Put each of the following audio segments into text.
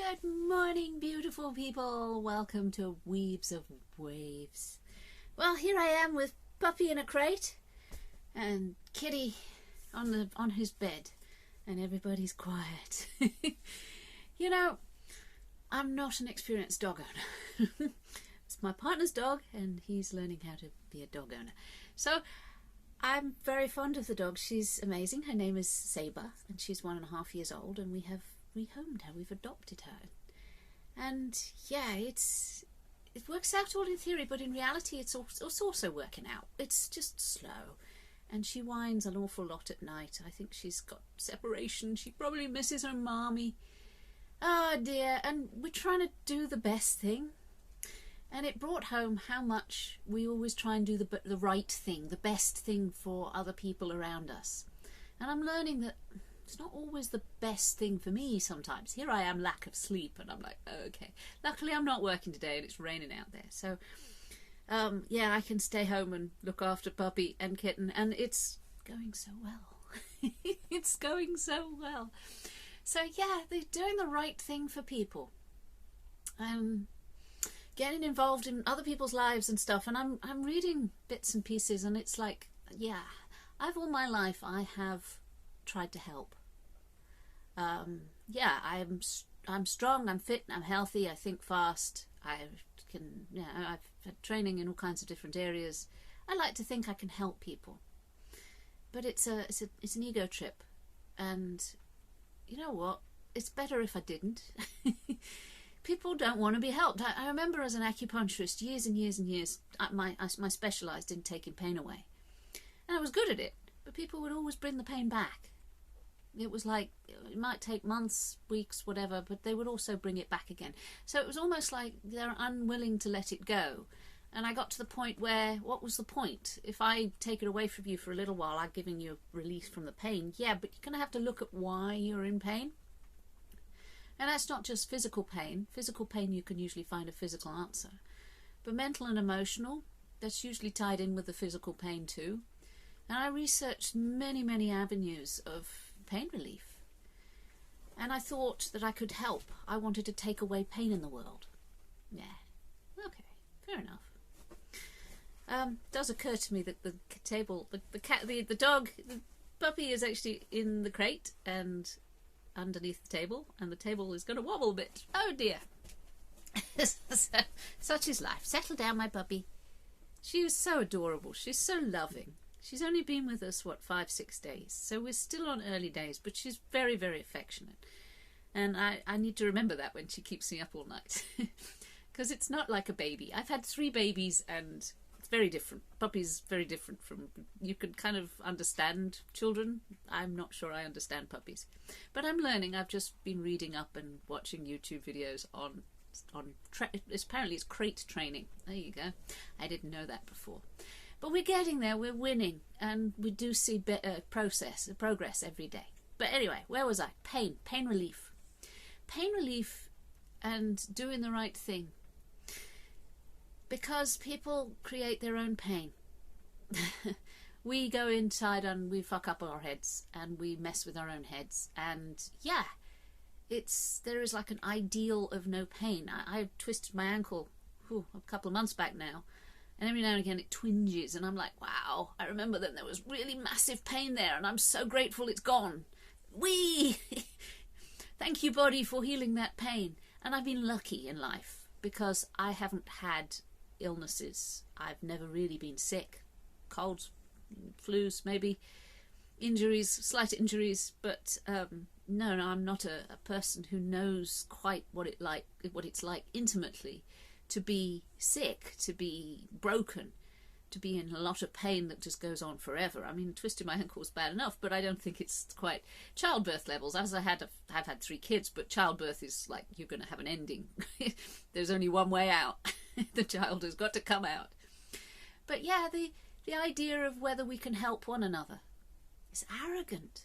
Good morning, beautiful people. Welcome to Weaves of Waves. Well, here I am with Puppy in a crate and Kitty on his bed, and everybody's quiet. You know, I'm not an experienced dog owner. It's my partner's dog, and he's learning how to be a dog owner. So I'm very fond of the dog. She's amazing. Her name is Sabre, and she's 1.5 years old, and we have rehomed her. We've adopted her. And yeah, it works out all in theory, but in reality it's also working out. It's just slow. And she whines an awful lot at night. I think she's got separation. She probably misses her mommy. Oh dear. And we're trying to do the best thing. And it brought home how much we always try and do the right thing, the best thing for other people around us. And I'm learning that it's not always the best thing for me sometimes. Here I am, lack of sleep, and I'm like, oh, okay. Luckily I'm not working today and it's raining out there. So, yeah, I can stay home and look after Puppy and Kitten, and it's going so well. It's going so well. So, yeah, they're doing the right thing for people. Getting involved in other people's lives and stuff, and I'm reading bits and pieces, and it's like, yeah, all my life I have tried to help. Yeah, I'm strong, I'm fit, I'm healthy, I think fast, I've had training in all kinds of different areas. I like to think I can help people, but it's an ego trip, and you know what? It's better if I didn't. People don't want to be helped. I remember as an acupuncturist, years and years and years, I specialised in taking pain away, and I was good at it, but people would always bring the pain back. It was like, it might take months, weeks, whatever, but they would also bring it back again. So it was almost like they're unwilling to let it go. And I got to the point where, what was the point? If I take it away from you for a little while, I'm giving you a release from the pain. Yeah, but you're going to have to look at why you're in pain. And that's not just physical pain. Physical pain, you can usually find a physical answer. But mental and emotional, that's usually tied in with the physical pain too. And I researched many, many avenues of pain relief, and I thought that I could help. I wanted to take away pain in the world. Yeah, okay, fair enough. Does occur to me that the puppy is actually in the crate and underneath the table, and the table is going to wobble a bit. Oh dear. Such is life. Settle down, my puppy. She is so adorable. She's so loving. She's only been with us, 5-6 days, so we're still on early days, but she's very, very affectionate. And I need to remember that when she keeps me up all night. Because it's not like a baby. I've had 3 babies, and it's very different. Puppies very different from, you can kind of understand children. I'm not sure I understand puppies. But I'm learning. I've just been reading up and watching YouTube videos on apparently it's crate training. There you go. I didn't know that before. But we're getting there, we're winning, and we do see progress every day. But anyway, where was I? Pain relief. Pain relief and doing the right thing. Because people create their own pain. We go inside and we fuck up our heads, and we mess with our own heads. And yeah, there is like an ideal of no pain. I twisted my ankle a couple of months back now. And every now and again it twinges, and I'm like, wow, I remember then there was really massive pain there, and I'm so grateful it's gone. Whee! Thank you, body, for healing that pain. And I've been lucky in life because I haven't had illnesses. I've never really been sick. Colds, flus, maybe. Injuries, slight injuries, but no, I'm not a person who knows quite what it's like intimately to be sick, to be broken, to be in a lot of pain that just goes on forever. I mean, twisting my ankle was bad enough, but I don't think it's quite childbirth levels. As I've had 3 kids, but childbirth is like, you're going to have an ending. There's only one way out. The child has got to come out. But yeah, the idea of whether we can help one another is arrogant.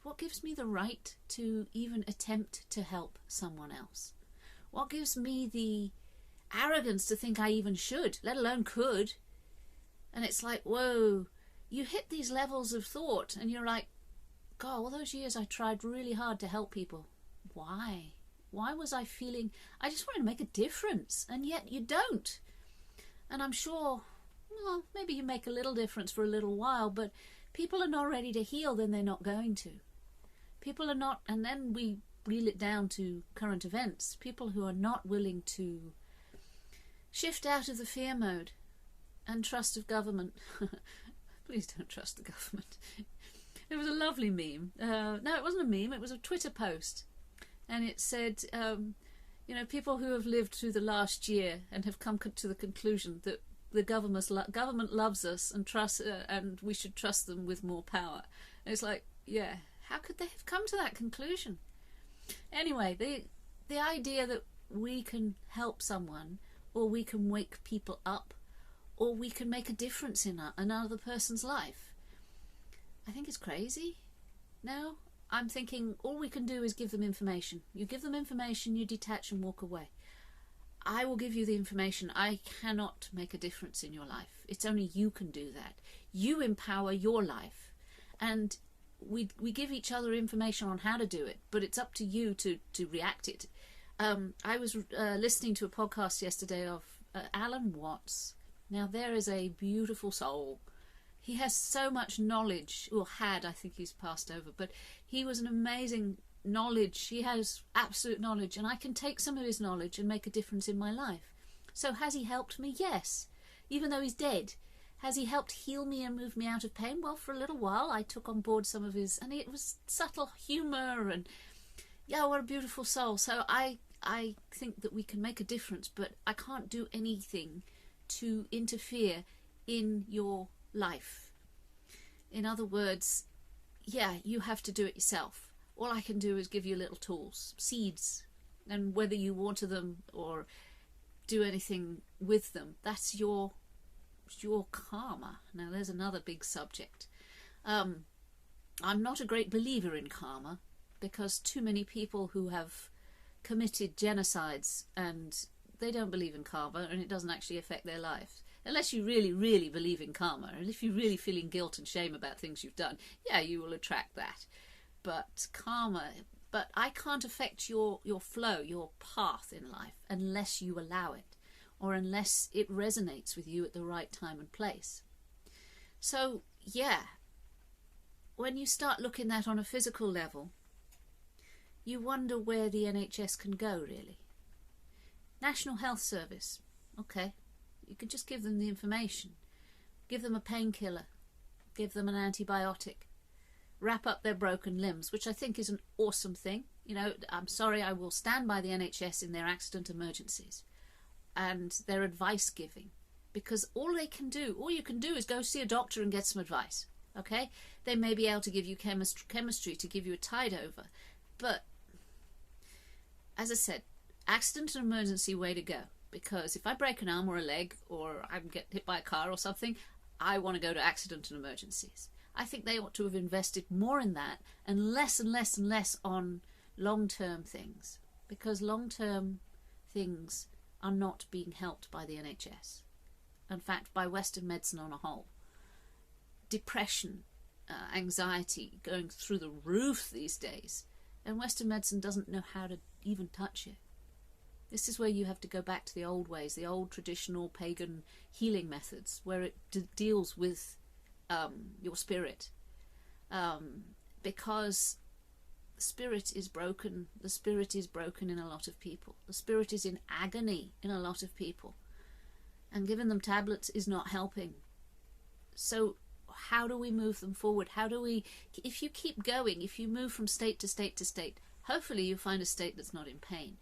What gives me the right to even attempt to help someone else? What gives me the arrogance to think I even should, let alone could? And it's like, whoa, you hit these levels of thought and you're like, God, all those years I tried really hard to help people. Why? Why was I feeling I just wanted to make a difference, and yet you don't? And I'm sure, well, maybe you make a little difference for a little while, but people are not ready to heal, then they're not going to. People are not, and then we reel it down to current events. People who are not willing to shift out of the fear mode and trust of government. Please don't trust the government. It was a lovely meme. No, it wasn't a meme. It was a Twitter post. And it said, people who have lived through the last year and have come to the conclusion that the government loves us and we should trust them with more power. And it's like, yeah, how could they have come to that conclusion? Anyway, the idea that we can help someone, or we can wake people up, or we can make a difference in another person's life, I think it's crazy. No, I'm thinking all we can do is give them information. You give them information, you detach and walk away. I will give you the information. I cannot make a difference in your life. It's only you can do that. You empower your life. And we give each other information on how to do it, but it's up to you to react it. I was listening to a podcast yesterday of Alan Watts. Now, there is a beautiful soul. He has so much knowledge, or had, I think he's passed over, but he was an amazing knowledge. He has absolute knowledge, and I can take some of his knowledge and make a difference in my life. So has he helped me? Yes. Even though he's dead. Has he helped heal me and move me out of pain? Well, for a little while I took on board some of his, and it was subtle humour, and yeah, what a beautiful soul. So I think that we can make a difference, but I can't do anything to interfere in your life. In other words, yeah, you have to do it yourself. All I can do is give you little tools, seeds, and whether you water them or do anything with them, that's your karma. Now, there's another big subject. I'm not a great believer in karma, because too many people who have committed genocides, and they don't believe in karma, and it doesn't actually affect their lives. Unless you really, really believe in karma, and if you're really feeling guilt and shame about things you've done, yeah, you will attract that. But I can't affect your flow, your path in life, unless you allow it, or unless it resonates with you at the right time and place. So, yeah, when you start looking at that on a physical level, you wonder where the NHS can go, really. National Health Service, okay. You could just give them the information. Give them a painkiller. Give them an antibiotic. Wrap up their broken limbs, which I think is an awesome thing. I'm sorry, I will stand by the NHS in their accident emergencies and their advice giving, because all you can do is go see a doctor and get some advice, okay? They may be able to give you chemistry to give you a tide over, but as I said, accident and emergency, way to go. Because if I break an arm or a leg, or I get hit by a car or something, I want to go to accident and emergencies. I think they ought to have invested more in that, and less on long-term things. Because long-term things are not being helped by the NHS. In fact, by Western medicine on a whole. Depression, anxiety, going through the roof these days. And Western medicine doesn't know how to even touch it. This is where you have to go back to the old ways, the old traditional pagan healing methods, where it deals with your spirit. Because the spirit is broken. The spirit is broken in a lot of people. The spirit is in agony in a lot of people. And giving them tablets is not helping. So how do we move them forward? If you keep going, if you move from state to state to state, hopefully you find a state that's not in pain.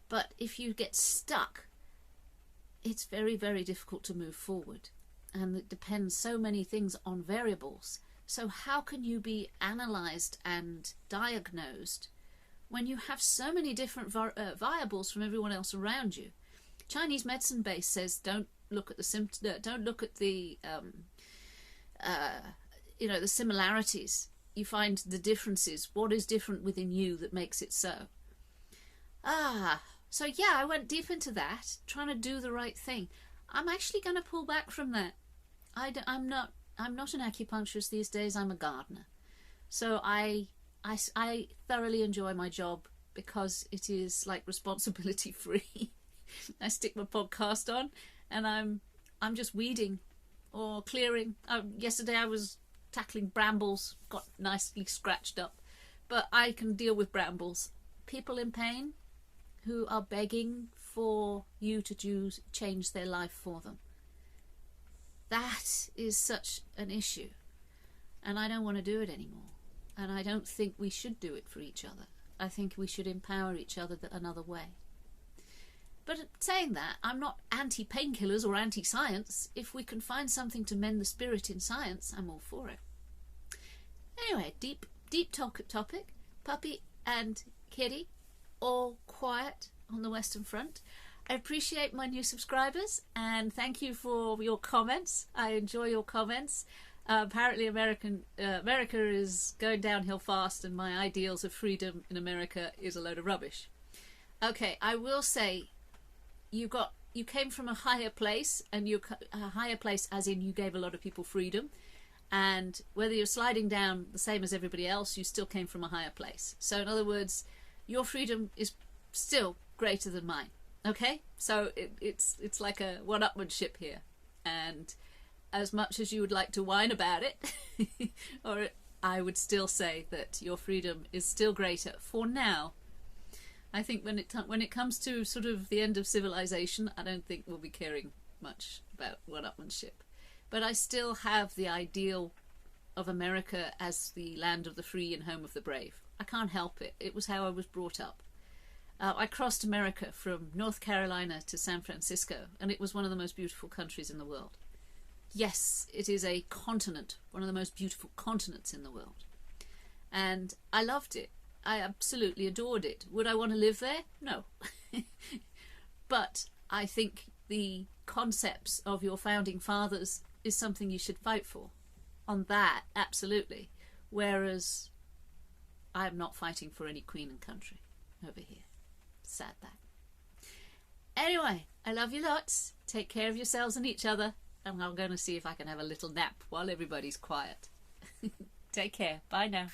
But if you get stuck, it's very, very difficult to move forward. And it depends so many things on variables. So how can you be analysed and diagnosed when you have so many different variables from everyone else around you? Chinese medicine base says don't look at the don't look at the the similarities. You find the differences. What is different within you that makes it so? So yeah, I went deep into that, trying to do the right thing. I'm actually going to pull back from that. I'm not an acupuncturist these days. I'm a gardener. So I thoroughly enjoy my job because it is like responsibility free. I stick my podcast on and I'm just weeding or clearing. Yesterday I was tackling brambles, got nicely scratched up, but I can deal with brambles. People in pain who are begging for you to change their life for them. That is such an issue, and I don't want to do it anymore. And I don't think we should do it for each other. I think we should empower each other another way. But saying that, I'm not anti-painkillers or anti-science. If we can find something to mend the spirit in science, I'm all for it. Anyway, deep topic. Puppy and kitty, all quiet on the Western Front. I appreciate my new subscribers and thank you for your comments. I enjoy your comments. Apparently America is going downhill fast and my ideals of freedom in America is a load of rubbish. Okay, I will say you came from a higher place, and a higher place as in you gave a lot of people freedom, and whether you're sliding down the same as everybody else, you still came from a higher place. So in other words, your freedom is still greater than mine. Okay, so it's like a one-upmanship here, and as much as you would like to whine about it, I would still say that your freedom is still greater for now. I think when it comes to sort of the end of civilization, I don't think we'll be caring much about one-upmanship. But I still have the ideal of America as the land of the free and home of the brave. I can't help it. It was how I was brought up. I crossed America from North Carolina to San Francisco, and it was one of the most beautiful countries in the world. Yes, it is a continent, one of the most beautiful continents in the world. And I loved it. I absolutely adored it. Would I want to live there? No. But I think the concepts of your founding fathers is something you should fight for. On that, absolutely. Whereas I'm not fighting for any queen and country over here. Sad that. Anyway, I love you lots. Take care of yourselves and each other. And I'm going to see if I can have a little nap while everybody's quiet. Take care. Bye now.